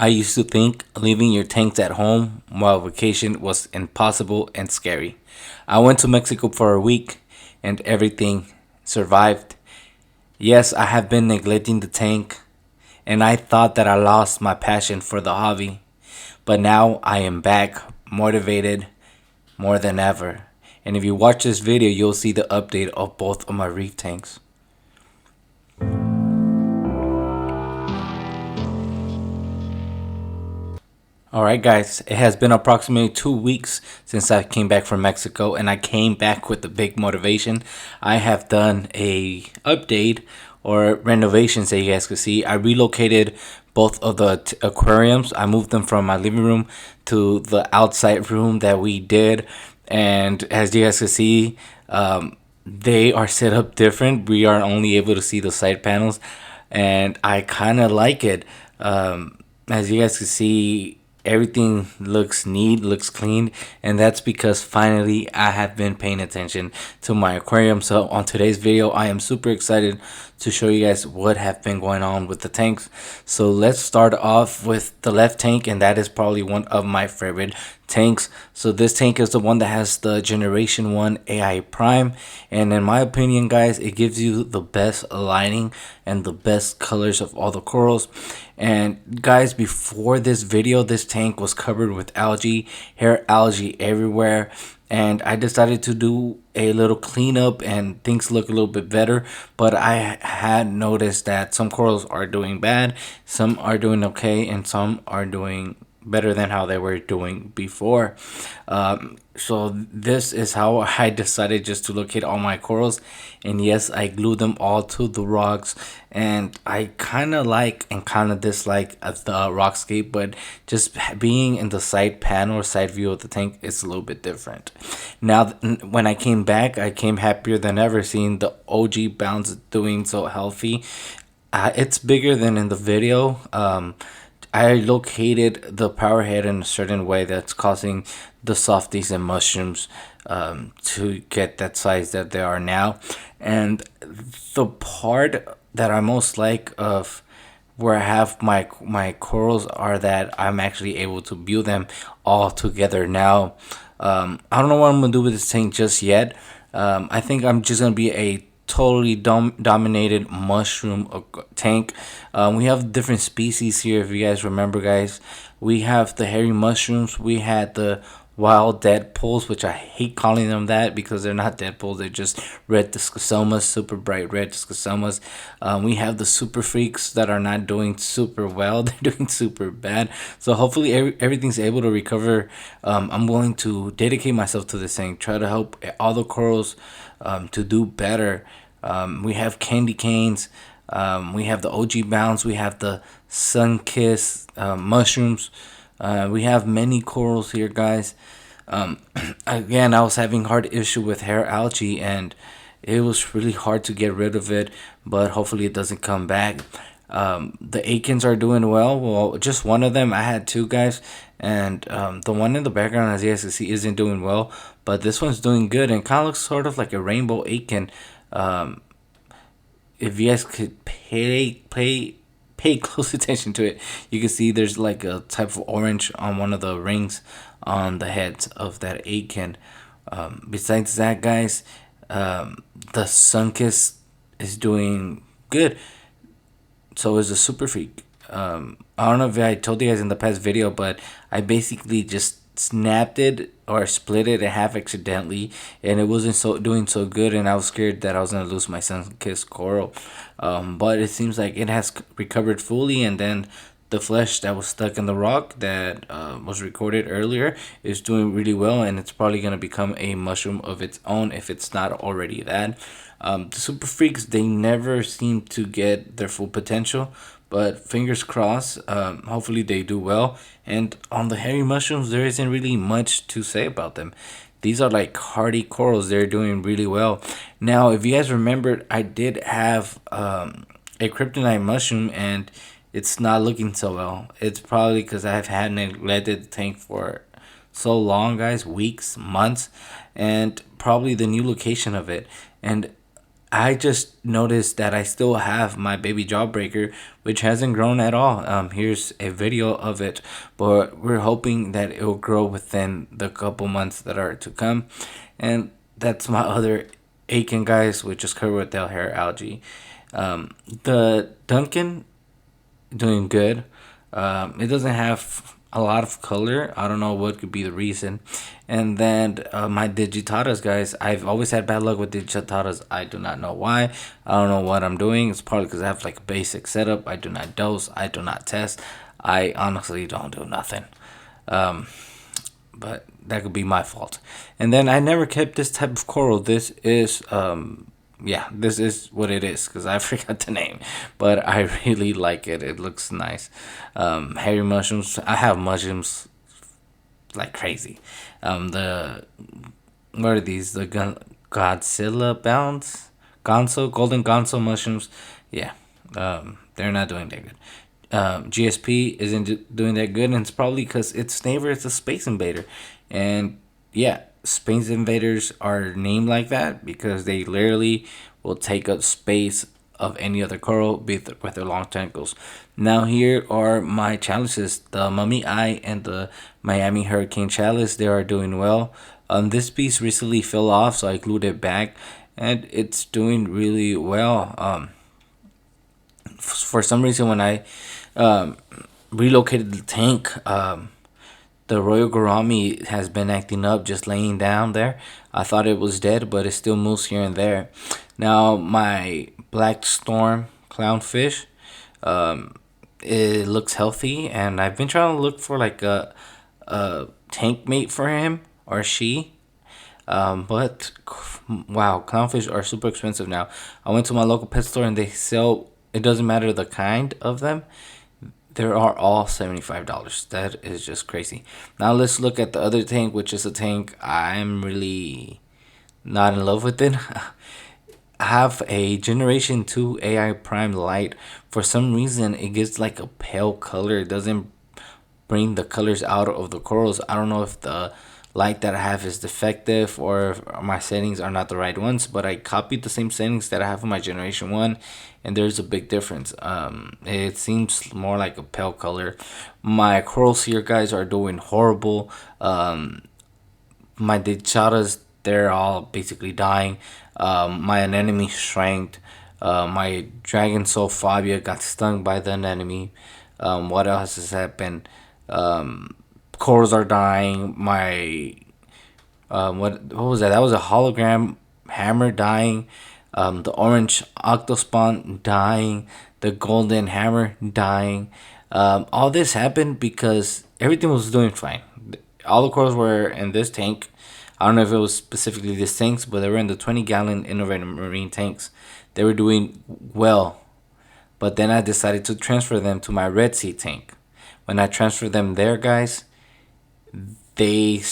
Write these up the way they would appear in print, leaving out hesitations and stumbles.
I used to think leaving your tanks at home while vacation was impossible and scary. I went to Mexico for a week and everything survived. Yes, I have been neglecting the tank and I thought that I lost my passion for the hobby. But now I am back, motivated more than ever. And if you watch this video, you'll see the update of both of my reef tanks. Alright guys, it has been approximately 2 weeks since I came back from Mexico and I came back with a big motivation. I have done a update or renovations that you guys can see. I relocated both of the aquariums. I moved them from my living room to the outside room that we did, and as you guys can see, they are set up different. We are only able to see the side panels and I kind of like it. As you guys can see, everything looks neat, looks clean, and that's because finally I have been paying attention to my aquarium. So on today's video, I am super excited to show you guys what have been going on with the tanks. So let's start off with the left tank, and that is probably one of my favorite tanks. So this tank is the one that has the generation 1 AI prime, and in my opinion guys, it gives you the best lighting and the best colors of all the corals. And guys, before this video, this tank was covered with algae, hair algae everywhere, and I decided to do a little cleanup and things look a little bit better. But I had noticed that some corals are doing bad, some are doing okay, and some are doing better than how they were doing before. So this is how I decided just to locate all my corals, and yes, I glued them all to the rocks. And I kind of like and kind of dislike the rockscape, but just being in the side panel or side view of the tank is a little bit different. Now when I came back, I came happier than ever seeing the OG bounce doing so healthy. It's bigger than in the video. I located the power head in a certain way that's causing the softies and mushrooms to get that size that they are now. And the part that I most like of where I have my corals are that I'm actually able to view them all together now. I don't know what I'm gonna do with this tank just yet. I think I'm just gonna be a totally dominated mushroom tank. We have different species here. If you guys remember, guys, we have the hairy mushrooms. We had the wild deadpools, which I hate calling them that because they're not deadpools. They're just red discosomas, super bright red discosomas. We have the super freaks that are not doing super well. They're doing super bad. So hopefully everything's able to recover. I'm willing to dedicate myself to this thing, try to help all the corals to do better. We have candy canes. We have the OG bounce. We have the sun kiss mushrooms. We have many corals here, guys. Again, I was having hard issue with hair algae, and it was really hard to get rid of it. But hopefully, it doesn't come back. The Akins are doing well. Well, just one of them. I had two, guys, and the one in the background, as you guys can see, isn't doing well. But this one's doing good and kind of looks sort of like a rainbow Akin. If you guys could pay close attention to it, you can see there's like a type of orange on one of the rings on the heads of that Akin. Besides that, guys, the Sunkiss is doing good. So is the Super Freak. I don't know if I told you guys in the past video, but I basically just snapped it or split it in half accidentally, and it wasn't doing so good, and I was scared that I was gonna lose my sun-kissed coral. But it seems like it has recovered fully, and then the flesh that was stuck in the rock that was recorded earlier is doing really well, and it's probably gonna become a mushroom of its own if it's not already that. The super freaks, they never seem to get their full potential, but fingers crossed. Hopefully they do well. And on the hairy mushrooms, there isn't really much to say about them. These are like hardy corals. They're doing really well. Now, if you guys remembered, I did have a kryptonite mushroom, and it's not looking so well. It's probably because I've had neglected the tank for so long, guys, weeks, months, and probably the new location of it. And I just noticed that I still have my baby jawbreaker, which hasn't grown at all. Here's a video of it, but we're hoping that it will grow within the couple months that are to come. And that's my other Aiken, guys, which is covered with hair algae. The Duncan doing good. It doesn't have a lot of color. I don't know what could be the reason. And then my digitatas, guys. I've always had bad luck with digitatas. I do not know why. I don't know what I'm doing. It's probably because I have like a basic setup. I do not dose. I do not test. I honestly don't do nothing. Um, but that could be my fault. And then I never kept this type of coral. This is yeah, this is what it is because I forgot the name, but I really like it. It looks nice. Hairy mushrooms. I have mushrooms like crazy. The what are these? The Godzilla bounds, Gonzo, golden Gonzo mushrooms. Yeah, they're not doing that good. GSP isn't doing that good, and it's probably because its neighbor is a Space Invader, and yeah, Space Invaders are named like that because they literally will take up space of any other coral with their long tentacles. Now here are my challenges: the Mummy Eye and the Miami Hurricane Chalice. They are doing well. This piece recently fell off, so I glued it back, and it's doing really well. For some reason, when I um, relocated the tank, the Royal Gourami has been acting up, just laying down there. I thought it was dead, but it still moves here and there. Now my Black Storm clownfish, um, it looks healthy, and I've been trying to look for like a tank mate for him or she. But wow, clownfish are super expensive now. I went to my local pet store and they sell. It doesn't matter the kind of them. They are all $75. That is just crazy. Now let's look at the other tank, which is a tank I'm really not in love with it. I have a Generation 2 AI Prime Light. For some reason, it gets like a pale color. It doesn't bring the colors out of the corals. I don't know if the light that I have is defective or if my settings are not the right ones, but I copied the same settings that I have in my Generation 1, and there's a big difference. It seems more like a pale color. My corals here, guys, are doing horrible. My dichatas, they're all basically dying. My anemone shrank. My dragon soul phobia got stung by the anemone. What else has happened? Corals are dying. My what was that? That was a hologram hammer dying. The orange octospawn dying. The golden hammer dying. All this happened because everything was doing fine. All the corals were in this tank. I don't know if it was specifically these tanks, but they were in the 20-gallon innovative marine tanks. They were doing well, but then I decided to transfer them to my Red Sea tank. When I transferred them there, guys, they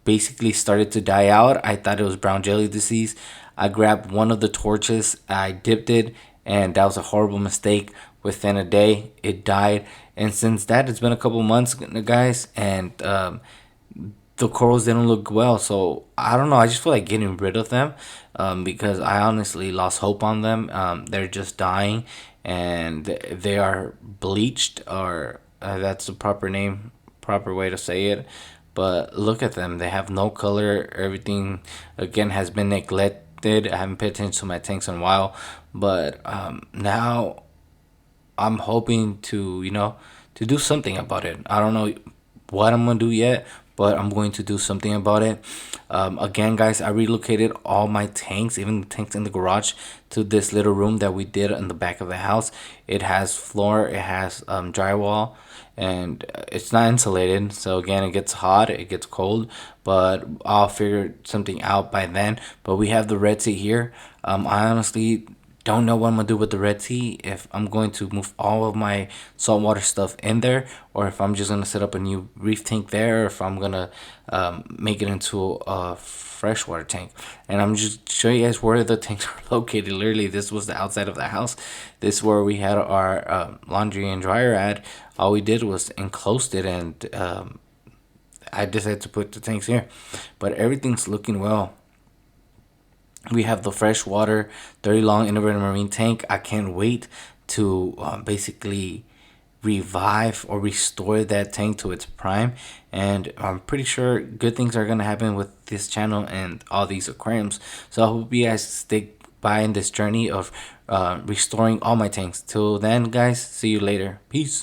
basically started to die out. I thought it was brown jelly disease. I grabbed one of the torches, I dipped it, and that was a horrible mistake. Within a day, it died. And since that, it's been a couple months, guys, and the corals didn't look well. So I don't know. I just feel like getting rid of them because I honestly lost hope on them. They're just dying, and they are bleached, or that's the proper name, proper way to say it. But look at them; they have no color. Everything again has been neglected. I haven't paid attention to my tanks in a while, but now I'm hoping to to do something about it. I don't know what I'm gonna do yet, but I'm going to do something about it. Again, guys, I relocated all my tanks, even the tanks in the garage, to this little room that we did in the back of the house. It has floor, it has drywall, and it's not insulated. So again, it gets hot, it gets cold, but I'll figure something out by then. But we have the Red Sea here. I honestly don't know what I'm gonna do with the Red Sea. If I'm going to move all of my saltwater stuff in there, or if I'm just gonna set up a new reef tank there, or if I'm gonna make it into a freshwater tank. And I'm just showing you guys where the tanks are located. Literally, this was the outside of the house. This is where we had our laundry and dryer at. All we did was enclosed it, and I decided to put the tanks here. But everything's looking well. We have the freshwater 30 long integrated marine tank. I can't wait to basically revive or restore that tank to its prime, and I'm pretty sure good things are gonna happen with this channel and all these aquariums. So I hope you guys stick by in this journey of restoring all my tanks. Till then, guys, see you later. Peace.